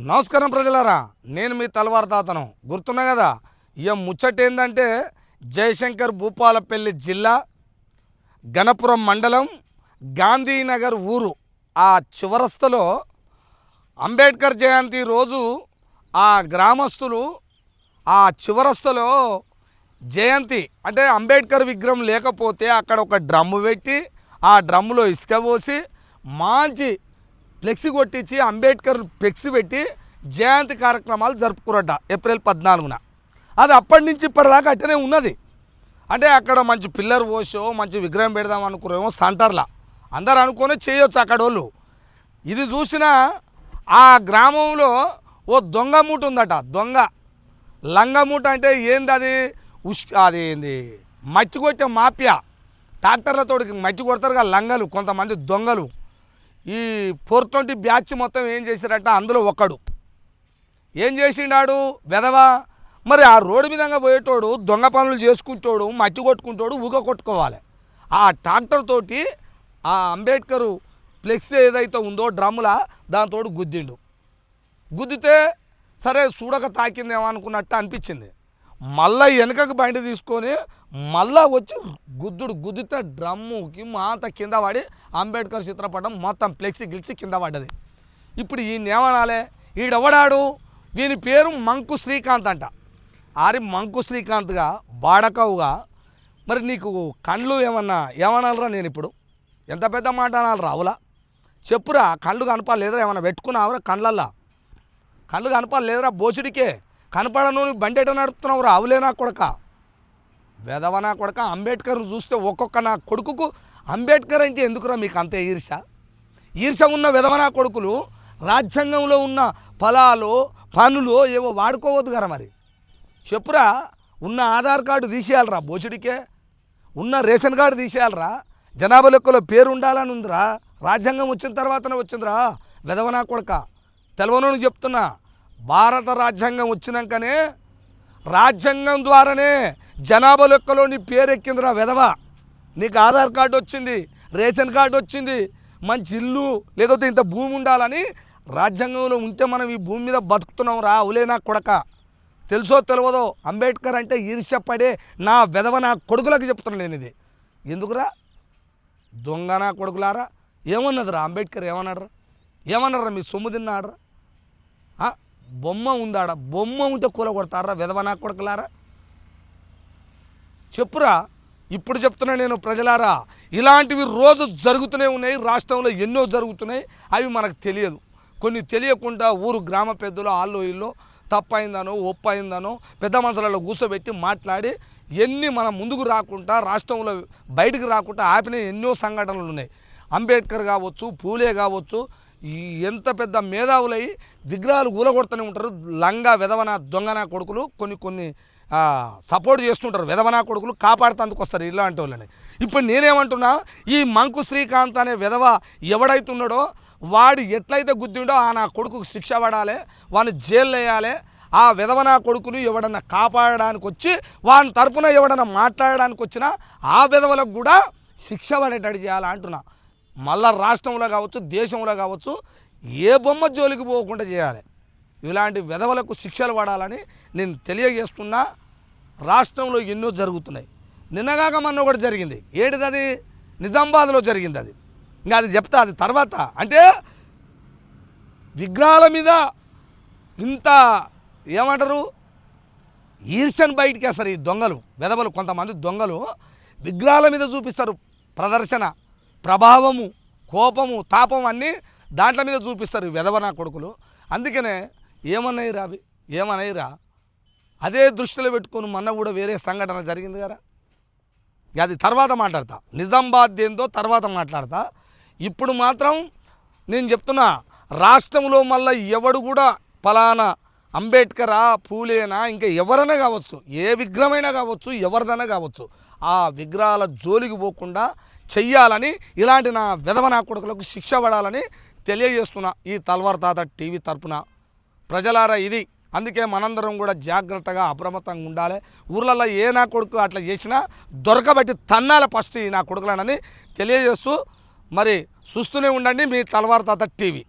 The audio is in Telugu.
నమస్కారం ప్రజలారా, నేను మీ తలవారు తాతను. గుర్తున్నా కదా, ఇక ముచ్చట ఏంటంటే జయశంకర్ భూపాలపల్లి జిల్లా గణపురం మండలం గాంధీనగర్ ఊరు ఆ చివరస్తలో అంబేద్కర్ జయంతి రోజు ఆ గ్రామస్తులు ఆ చివరస్తలో జయంతి అంటే అంబేద్కర్ విగ్రహం లేకపోతే అక్కడ ఒక డ్రమ్ము పెట్టి ఆ డ్రమ్ములో ఇసుక పోసి మంచి ఫ్లెక్సీ కొట్టించి అంబేద్కర్ ఫ్లెక్సీ పెట్టి జయంతి కార్యక్రమాలు జరుపుకురట ఏప్రిల్ 14న. అది అప్పటి నుంచి ఇప్పటిదాకా అట్టనే ఉన్నది. అంటే అక్కడ మంచి పిల్లర్ పోసో మంచి విగ్రహం పెడదాం అనుకునేమో సెంటర్లా అందరు అనుకొని చేయొచ్చు అక్కడ వాళ్ళు. ఇది చూసిన ఆ గ్రామంలో ఓ దొంగ మూట ఉందట. లంగమూట అంటే ఏంది అది? అది ఏంది, మట్టి కొట్టే మాఫియా. ట్రాక్టర్లతో మట్టి కొడతారు కదా లంగలు, కొంతమంది దొంగలు. ఈ 420 బ్యాచ్ మొత్తం ఏం చేశారట, అందులో ఒకడు ఏం చేసిండాడు వెధవా. మరి ఆ రోడ్డు మీదంగా పోయేటోడు దొంగ పనులు చేసుకుంటాడు, మట్టి కొట్టుకుంటాడు, ఊగ కొట్టుకోవాలి. ఆ ట్రాక్టర్ తోటి ఆ అంబేద్కర్ ఫ్లెక్స్ ఏదైతే ఉందో డ్రమ్ములా దాంతో గుద్దితే సరే చూడక తాకిందేమో అనుకున్నట్టు అనిపించింది. మళ్ళీ వెనకకు బండి తీసుకొని మళ్ళా వచ్చి గుద్దితే డ్రమ్ముకి మాత కింద పడి అంబేద్కర్ చిత్రపటం మొత్తం ఫ్లెక్సీ గిల్సి కింద పడ్డది. ఇప్పుడు ఈయన ఏమనాలి? ఈడెవడాడు? వీని పేరు మంకు శ్రీకాంత్ అంట. మంకు శ్రీకాంత్గా బాడకవుగా మరి నీకు కళ్ళు ఏమనాలరా? నేను ఇప్పుడు ఎంత పెద్ద మాట అనాలి రావులా? చెప్పురా, కళ్ళు కనపాలేదురా? ఏమన్నా పెట్టుకున్నావురా కళ్ళల్లా? కళ్ళు కనపాలేదురా? బోచుడికే కనపడను బండి ఎట నడుపుతున్నావు రా? అవులేనా కొడక, వెదవనా కొడక. అంబేద్కర్ను చూస్తే ఒక్కొక్క నా కొడుకుకు అంబేద్కర్ అంటే ఎందుకురా మీకు అంతే ఈర్ష ఉన్న వెదవనా కొడుకులు రాజ్యాంగంలో ఉన్న ఫలాలు పనులు ఏవో వాడుకోవద్దు కదా. మరి చెప్పురా, ఉన్న ఆధార్ కార్డు తీసేయాలరా బోచుడికే, ఉన్న రేషన్ కార్డు తీసేయాలరా, జనాభా లెక్కలో పేరు ఉండాలని ఉందిరా. రాజ్యాంగం వచ్చిన తర్వాతనే వచ్చిందిరా వెదవనా కొడక. తెలవనోని చెప్తున్నా, భారత రాజ్యాంగం వచ్చినాకనే రాజ్యాంగం ద్వారానే జనాభా లెక్కలో నీ పేరు ఎక్కిందిరా వెధవా. నీకు ఆధార్ కార్డు వచ్చింది, రేషన్ కార్డు వచ్చింది, మంచి ఇల్లు లేకపోతే ఇంత భూమి ఉండాలని రాజ్యాంగంలో ఉంటే మనం ఈ భూమి మీద బతుకుతున్నాం రా. అవులేనా కొడక. తెలుసో తెలియదో అంబేద్కర్ అంటే ఈర్ష్యపడే నా వెధవ నా కొడుకులకు చెప్తున్నాను నేను ఇది. ఎందుకురా దొంగ నా కొడుకులారా? ఏమన్నదిరా అంబేద్కర్? ఏమన్నారా? మీ సొమ్ము తిన్నాడరా? బొమ్మ ఉందాడ, బొమ్మ ఉంటే కూల కొడతారా వెధవ నా కొడుకులారా? చెప్పురా. ఇప్పుడు చెప్తున్నా నేను ప్రజలారా, ఇలాంటివి రోజు జరుగుతూనే ఉన్నాయి. రాష్ట్రంలో ఎన్నో జరుగుతున్నాయి, అవి మనకు తెలియదు. కొన్ని తెలియకుండా ఊరు గ్రామ పెద్దలు ఆళ్ళు ఇల్లు తప్పైందనో ఒప్పైందనో పెద్ద మనుషులలో కూర్చోబెట్టి మాట్లాడి ఎన్ని మన ముందుకు రాకుండా రాష్ట్రంలో బయటకు రాకుండా ఆపిన ఎన్నో సంఘటనలు ఉన్నాయి. అంబేద్కర్ కావచ్చు, పూలే కావచ్చు, ఎంత పెద్ద మేధావులై విగ్రహాలు కూలగొడుతూనే ఉంటారు. లంగా వెధవన దొంగన కొడుకులు కొన్ని సపోర్ట్ చేస్తుంటారు. వెధవన కొడుకులు కాపాడుతందుకు వస్తారు ఇలాంటి వాళ్ళని. ఇప్పుడు నేనేమంటున్నా, ఈ మంకు శ్రీకాంత్ అనే వెధవ ఎవడైతున్నాడో వాడు ఎట్లయితే గుద్దిండో ఆ నా కొడుకు శిక్ష పడాలి, వాడిని జైలు వేయాలి. ఆ వెధవన కొడుకులు ఎవడన్నా కాపాడడానికి వచ్చి వాని తరపున ఎవడన్నా మాట్లాడడానికి వచ్చినా ఆ వెధవలకు కూడా శిక్ష పడేటట్టు చేయాలి అంటున్నా. మళ్ళా రాష్ట్రంలో కావచ్చు, దేశంలో కావచ్చు, ఏ బొమ్మ జోలికి పోకుండా చేయాలి. ఇలాంటి వెధవలకు శిక్షలు పడాలని నేను తెలియజేస్తున్నా. రాష్ట్రంలో ఎన్నో జరుగుతున్నాయి. నిన్నగాక మొన్న ఒకటి జరిగింది. ఏంటిది అది? నిజామాబాద్లో జరిగింది. అది ఇంకా అది చెప్తా, అది తర్వాత. అంటే విగ్రహాల మీద ఇంత ఏమంటారు ఈర్ష్యను బయటికి వేస్తారు ఈ దొంగలు వెధవలు. కొంతమంది దొంగలు విగ్రహాల మీద చూపిస్తారు ప్రదర్శన, ప్రభావము, కోపము, తాపం అన్నీ దాంట్ల మీద చూపిస్తారు వెధవనా కొడుకులు. అందుకనే ఏమనయిరా అదే దృష్టిలో పెట్టుకుని మొన్న కూడా వేరే సంఘటన జరిగింది కదా. అది తర్వాత మాట్లాడతా. నిజామాబాద్ ఏందో తర్వాత మాట్లాడతా. ఇప్పుడు మాత్రం నేను చెప్తున్నా, రాష్ట్రంలో మళ్ళీ ఎవడు కూడా ఫలానా అంబేద్కరా, పూలేనా, ఇంకా ఎవరైనా కావచ్చు, ఏ విగ్రహమైనా కావచ్చు, ఎవరిదైనా కావచ్చు, ఆ విగ్రహాల జోలికి పోకుండా చెయ్యాలని, ఇలాంటి నా వెధవ నా కొడుకులకు శిక్ష పడాలని తెలియజేస్తున్నా ఈ తల్వార్ తాత టీవీ తరపున. ప్రజలారా ఇది. అందుకే మనందరం కూడా జాగ్రత్తగా అప్రమత్తంగా ఉండాలి. ఊర్లలో ఏ నా కొడుకు అట్లా చేసినా దొరకబట్టి తన్నాల ఫస్ట్ ఈ నా కొడుకులనని తెలియజేస్తూ మరి చూస్తూనే ఉండండి మీ తల్వార్ తాత టీవీ.